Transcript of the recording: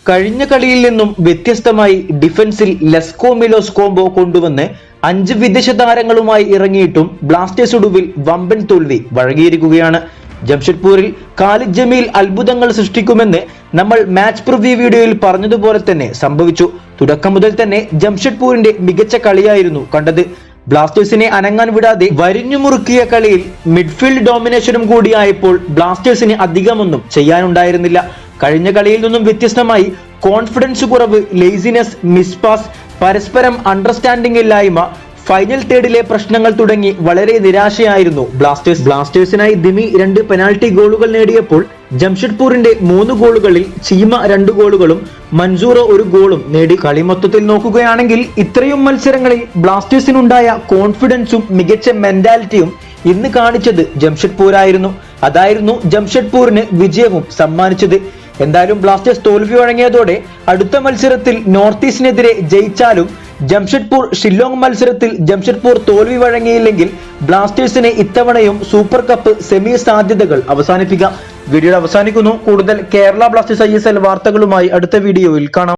കഴിഞ്ഞ കളിയിൽ നിന്നും വ്യത്യസ്തമായി ഡിഫൻസിൽ ലെസ്കോ മിലോസ് കോംബോ കൊണ്ടുവന്ന് 5 വിദേശ താരങ്ങളുമായി ഇറങ്ങിയിട്ടും ബ്ലാസ്റ്റേഴ്സ് ഒടുവിൽ വമ്പൻ തോൽവി വഴങ്ങിയിരിക്കുകയാണ്. ജംഷഡ്പൂരിൽ ഖാലിദ് ജമീൽ അത്ഭുതങ്ങൾ സൃഷ്ടിക്കുമെന്ന് നമ്മൾ മാച്ച് പ്രിവ്യൂ വീഡിയോയിൽ പറഞ്ഞതുപോലെ തന്നെ സംഭവിച്ചു. തുടക്കം മുതൽ തന്നെ ജംഷഡ്പൂരിന്റെ മികച്ച കളിയായിരുന്നു കണ്ടത്. ബ്ലാസ്റ്റേഴ്സിനെ അനങ്ങാൻ വിടാതെ വരിഞ്ഞുമുറുക്കിയ കളിയിൽ മിഡ്ഫീൽഡ് ഡോമിനേഷനും കൂടിയായപ്പോൾ ബ്ലാസ്റ്റേഴ്സിന് അധികമൊന്നും ചെയ്യാനുണ്ടായിരുന്നില്ല. കഴിഞ്ഞ കളിയിൽ നിന്നും വ്യത്യസ്തമായി കോൺഫിഡൻസ് കുറവ്, ലേസിനെസ്, മിസ്പാസ്, പരസ്പരം അണ്ടർസ്റ്റാൻഡിംഗ് ഇല്ലായ്മ, ഫൈനൽ തേർഡിലെ പ്രശ്നങ്ങൾ തുടങ്ങി വളരെ നിരാശയായിരുന്നു ബ്ലാസ്റ്റേഴ്സിനായി ദിമി 2 പെനാൽറ്റി ഗോളുകൾ നേടിയപ്പോൾ ജംഷഡ്പൂരിന്റെ 3 ഗോളുകളിൽ ചീമ 2 ഗോളുകളും മൻസൂറോ 1 ഗോളും നേടി. കളി മൊത്തത്തിൽ നോക്കുകയാണെങ്കിൽ ഇത്രയും മത്സരങ്ങളിൽ ബ്ലാസ്റ്റേഴ്സിനുണ്ടായ കോൺഫിഡൻസും മികച്ച മെന്റാലിറ്റിയും ഇന്ന് കാണിച്ചത് ജംഷഡ്പൂരായിരുന്നു. അതായിരുന്നു ജംഷഡ്പൂരിന് വിജയവും സമ്മാനിച്ചത്. എന്തായാലും ബ്ലാസ്റ്റേഴ്സ് തോൽവി വഴങ്ങിയതോടെ അടുത്ത മത്സരത്തിൽ നോർത്ത് ഈസ്റ്റിനെതിരെ ജയിച്ചാലും ജംഷഡ്പൂർ ഷില്ലോങ് മത്സരത്തിൽ ജംഷഡ്പൂർ തോൽവി വഴങ്ങിയില്ലെങ്കിൽ ബ്ലാസ്റ്റേഴ്സിന് ഇത്തവണയും സൂപ്പർ കപ്പ് സെമി സാധ്യതകൾ അവസാനിപ്പിക്കാം. വീഡിയോ അവസാനിക്കുന്നു. കൂടുതൽ കേരള ബ്ലാസ്റ്റേഴ്സ് ISL വാർത്തകളുമായി അടുത്ത വീഡിയോയിൽ കാണാം.